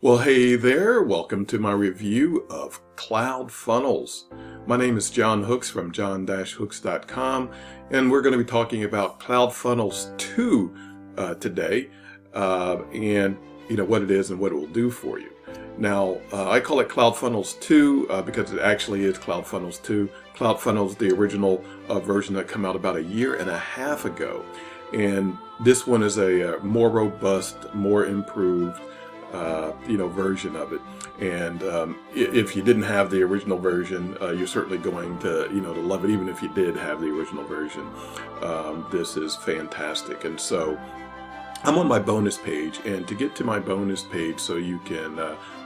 Well, hey there. Welcome to my review of CloudFunnels. My name is John Hooks from John-Hooks.com, and we're going to be talking about CloudFunnels 2 today, and what it is and what it will do for you. Now, I call it CloudFunnels 2 because it actually is CloudFunnels 2. CloudFunnels, the original version that came out about a year and a half ago, and this one is a more robust, more improved version of it. And if you didn't have the original version, you're certainly going to love it. Even if you did have the original version, this is fantastic. And so I'm on my bonus page, and to get to my bonus page so you can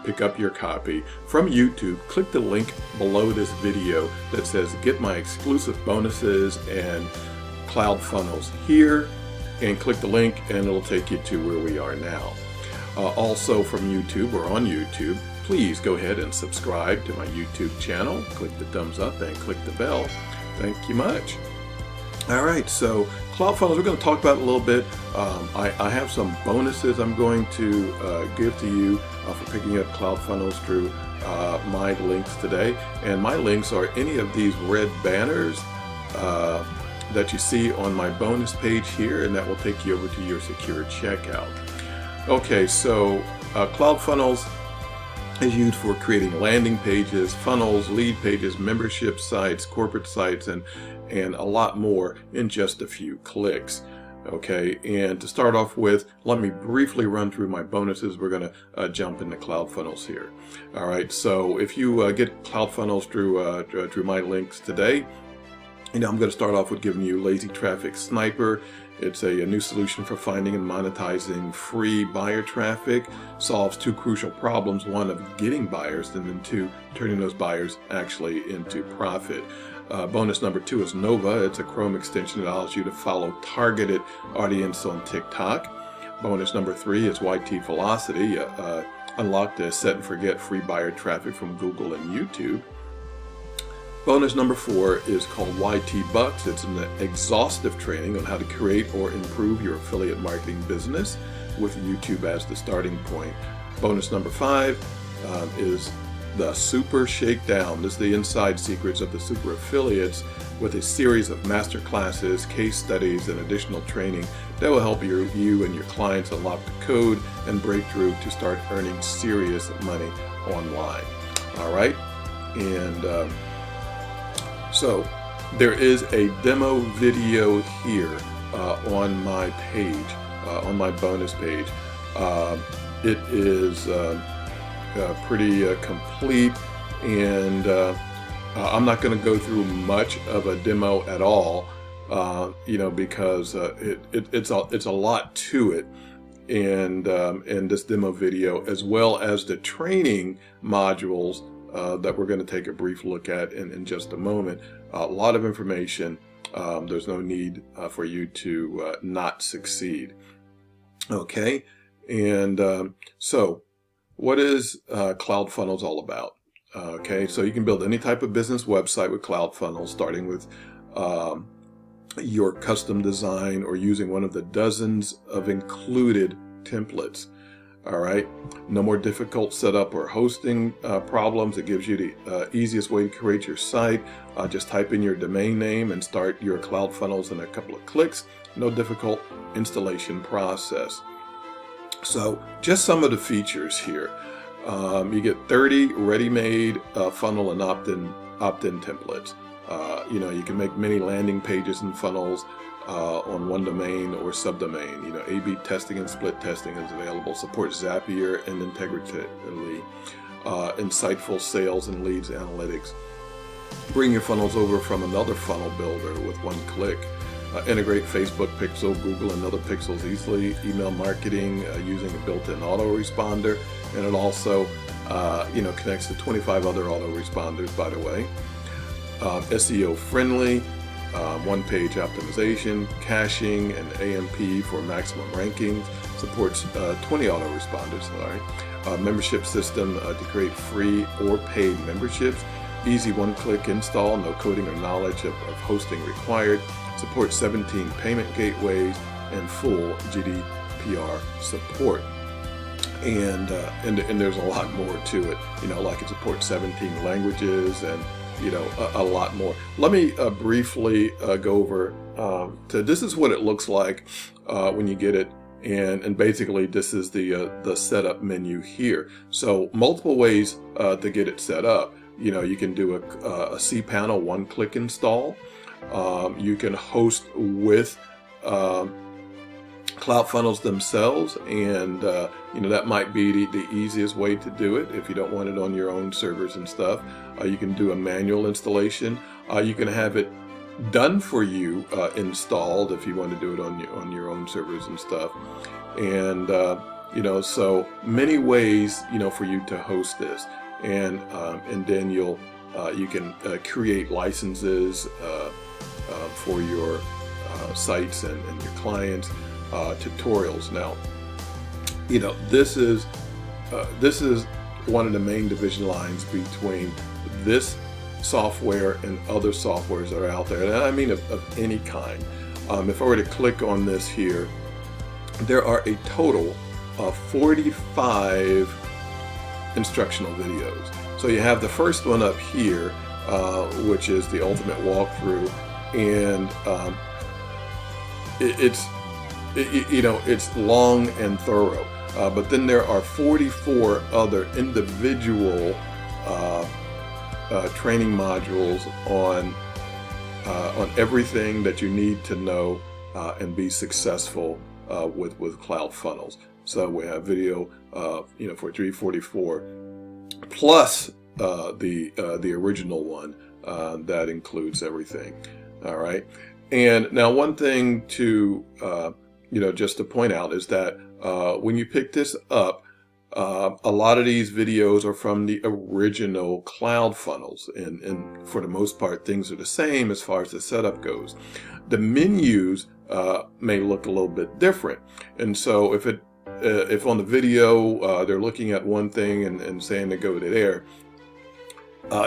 pick up your copy from YouTube, click the link below this video that says get my exclusive bonuses and CloudFunnels here, and click the link and it'll take you to where we are now. Also from YouTube or on YouTube, please go ahead and subscribe to my YouTube channel. Click the thumbs up and click the bell. Thank you much. All right, so CloudFunnels, we're going to talk about it a little bit. I have some bonuses I'm going to give to you for picking up CloudFunnels through my links today. And my links are any of these red banners that you see on my bonus page here, and that will take you over to your secure checkout. Okay, so CloudFunnels is used for creating landing pages, funnels, lead pages, membership sites, corporate sites, and a lot more in just a few clicks. Okay, and to start off with, let me briefly run through my bonuses. We're going to jump into CloudFunnels here. All right, so if you get CloudFunnels through my links today, I'm going to start off with giving you Lazy Traffic Sniper. It's a new solution for finding and monetizing free buyer traffic. Solves two crucial problems: one, of getting buyers, and then two, turning those buyers actually into profit. Bonus number 2 is Nova. It's a Chrome extension that allows you to follow targeted audience on TikTok. Bonus number 3 is YT Velocity. Unlock the set and forget free buyer traffic from Google and YouTube. Bonus number 4 is called YT Bucks. It's an exhaustive training on how to create or improve your affiliate marketing business with YouTube as the starting point. Bonus number 5 is the Super Shakedown. This is the inside secrets of the super affiliates, with a series of master classes, case studies, and additional training that will help you and your clients unlock the code and break through to start earning serious money online. All right, and so there is a demo video here on my page, on my bonus page. It is pretty complete, and I'm not going to go through much of a demo at all, because it's a lot to it. And this demo video, as well as the training modules that we're going to take a brief look at in just a moment. A lot of information. There's no need for you to not succeed. Okay, and so what is CloudFunnels all about? Okay, so you can build any type of business website with CloudFunnels, starting with your custom design or using one of the dozens of included templates. All right, no more difficult setup or hosting problems. It gives you the easiest way to create your site. Just type in your domain name and start your CloudFunnels in a couple of clicks. No difficult installation process. So just some of the features here. You get 30 ready-made funnel and opt-in templates. You can make many landing pages and funnels on one domain or subdomain. A/B testing and split testing is available. Supports Zapier and integrity. Insightful sales and leads analytics. Bring your funnels over from another funnel builder with one click. Integrate Facebook Pixel, Google, and other pixels easily. Email marketing using a built-in autoresponder, and it also connects to 25 other autoresponders, by the way. SEO Friendly. One-page optimization, caching, and AMP for maximum rankings. Supports 20 autoresponders. All right. Membership system to create free or paid memberships. Easy one-click install, no coding or knowledge of hosting required. Supports 17 payment gateways and full GDPR support. and there's a lot more to it, like it supports 17 languages and a lot more. Let me briefly go over to this is what it looks like when you get it, and basically this is the setup menu here. So multiple ways to get it set up. You can do a cPanel one-click install. You can host with CloudFunnels themselves, and that might be the easiest way to do it if you don't want it on your own servers and stuff. You can do a manual installation. You can have it done for you, installed if you want to do it on your own servers and stuff. And so many ways for you to host this, and then you can create licenses for your sites and your clients. Tutorials. Now, this is one of the main division lines between this software and other softwares that are out there, and I mean of any kind. If I were to click on this here, there are a total of 45 instructional videos. So you have the first one up here, which is the ultimate walkthrough, and it's long and thorough, but then there are 44 other individual training modules on everything that you need to know and be successful with CloudFunnels. So we have video for 344 plus the original one that includes everything. All right. And now one thing to just to point out is that when you pick this up, a lot of these videos are from the original CloudFunnels, and for the most part things are the same as far as the setup goes. The menus may look a little bit different, and so if on the video they're looking at one thing and saying to go to there,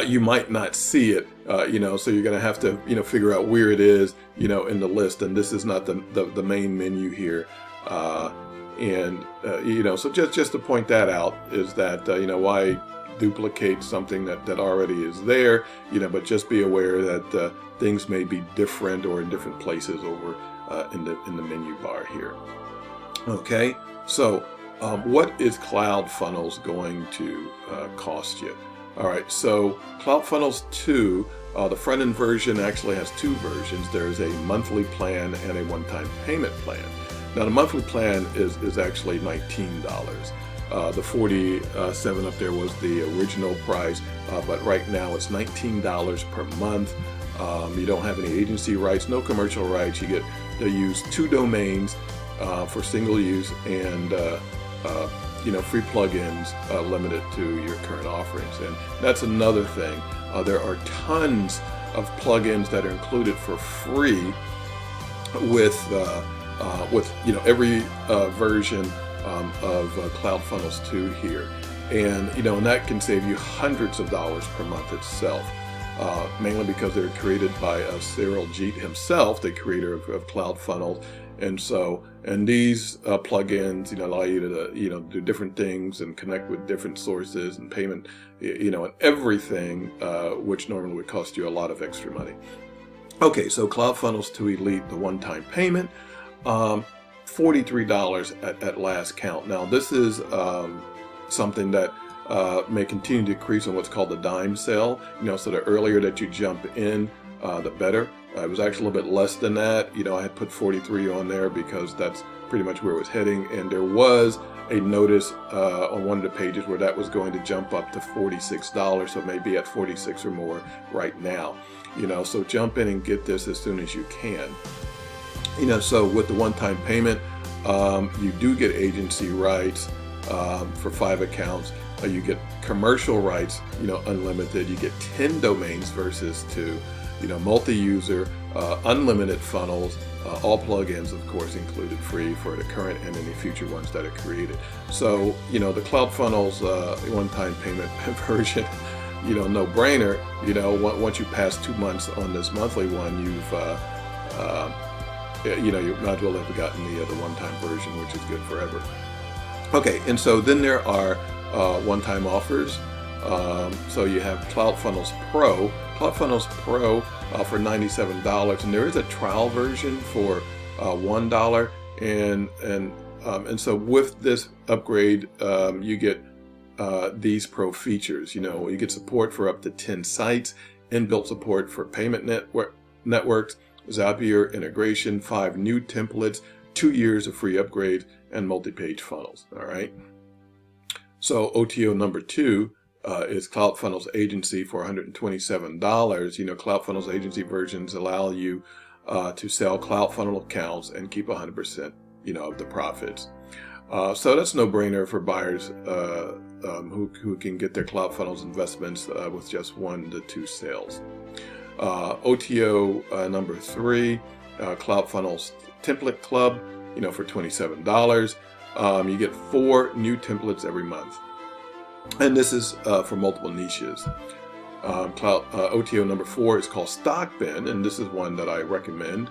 you might not see it, so you're going to have to, figure out where it is, in the list. And this is not the main menu here. So just to point that out is that, why duplicate something that already is there, but just be aware that things may be different or in different places over in the menu bar here. Okay, so what is CloudFunnels going to cost you? All right, so CloudFunnels 2, the front-end version actually has two versions. There's a monthly plan and a one-time payment plan. Now, the monthly plan is actually $19. The 47 up there was the original price, but right now it's $19 per month. You don't have any agency rights, no commercial rights. You get to use 2 domains for single use, and free plugins limited to your current offerings. And that's another thing. There are tons of plugins that are included for free with every version of CloudFunnels 2 here, and and that can save you hundreds of dollars per month itself. Mainly because they're created by Cyril Jeet himself, the creator of CloudFunnels. And these plugins, allow you to, do different things and connect with different sources and payment, and everything, which normally would cost you a lot of extra money. Okay, so CloudFunnels 2 Elite, the one-time payment, $43 at last count. Now, this is something that may continue to decrease on what's called the dime sale. So the earlier that you jump in, the better. It was actually a little bit less than that. I had put 43 on there because that's pretty much where it was heading. And there was a notice on one of the pages where that was going to jump up to $46. So maybe at 46 or more right now. So jump in and get this as soon as you can. So with the one-time payment, you do get agency rights for 5 accounts. You get commercial rights, unlimited. You get 10 domains versus 2. Multi-user, unlimited funnels, all plugins, of course, included free for the current and any future ones that are created. So, the CloudFunnels one-time payment version, no-brainer. Once you pass 2 months on this monthly one, you might as well have gotten the one-time version, which is good forever. Okay, and so then there are one-time offers. So you have CloudFunnels Pro. CloudFunnels Pro for $97, and there is a trial version for $1. And so with this upgrade, you get these pro features. You get support for up to 10 sites, inbuilt support for payment networks, Zapier integration, 5 new templates, 2 years of free upgrades, and multi-page funnels. All right. So OTO number 2 is CloudFunnels Agency for $127. CloudFunnels Agency versions allow you to sell CloudFunnel accounts and keep 100%, of the profits. So that's no brainer for buyers who can get their CloudFunnels investments with just 1 to 2 sales. OTO number 3, CloudFunnels Template Club, for $27. You get 4 new templates every month. And this is for multiple niches. OTO number 4 is called Stock Bin, and this is one that I recommend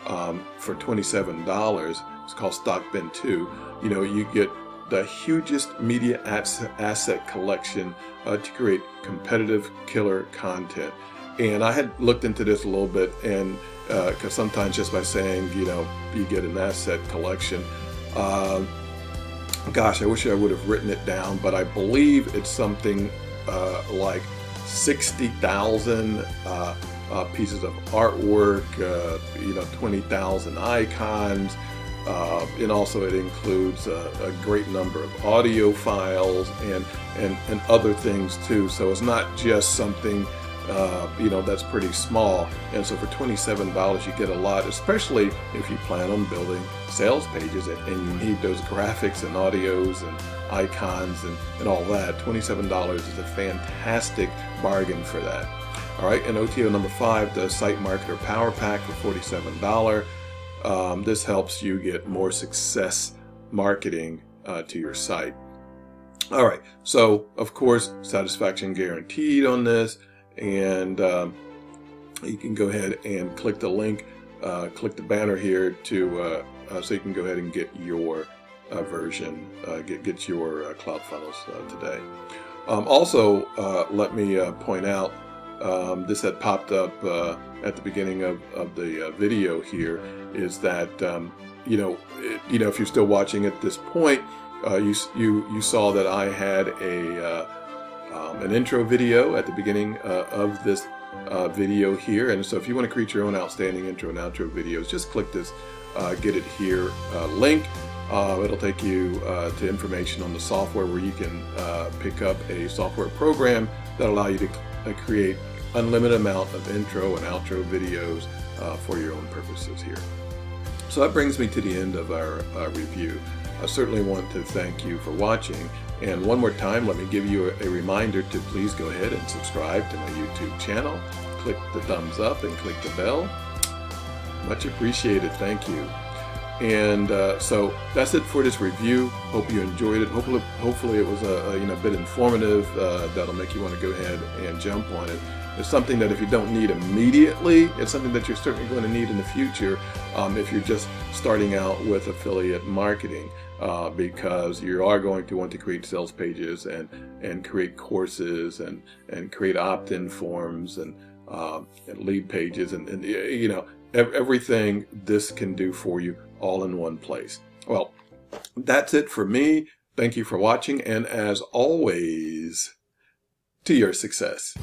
for $27. It's called Stock Bin 2. You get the hugest media asset collection to create competitive killer content. And I had looked into this a little bit, and because sometimes just by saying, you get an asset collection, gosh, I wish I would have written it down, but I believe it's something like 60,000 pieces of artwork, 20,000 icons, and also it includes a great number of audio files and other things too. So it's not just something that's pretty small. And so for $27 you get a lot, especially if you plan on building sales pages and you need those graphics and audios and icons and all that. $27 is a fantastic bargain for that. All right, and OTO number 5, the Site Marketer Power Pack for $47. This helps you get more success marketing to your site. All right, so of course, satisfaction guaranteed on this. And you can go ahead and click the link, click the banner here to so you can go ahead and get your version, get your CloudFunnels today. Also, let me point out, this had popped up at the beginning of the video here, is that if you're still watching at this point, you saw that I had an intro video at the beginning of this video here. And so if you want to create your own outstanding intro and outro videos, just click this get it here link. It'll take you to information on the software where you can pick up a software program that allow you to create unlimited amount of intro and outro videos for your own purposes here. So that brings me to the end of our review. I certainly want to thank you for watching. And one more time, let me give you a reminder to please go ahead and subscribe to my YouTube channel. Click the thumbs up and click the bell. Much appreciated. Thank you. And so that's it for this review. Hope you enjoyed it. Hopefully it was a bit informative. That'll make you want to go ahead and jump on it. It's something that if you don't need immediately, it's something that you're certainly going to need in the future if you're just starting out with affiliate marketing, because you are going to want to create sales pages and create courses and create opt-in forms and lead pages and everything this can do for you all in one place. Well, that's it for me. Thank you for watching, and as always, to your success.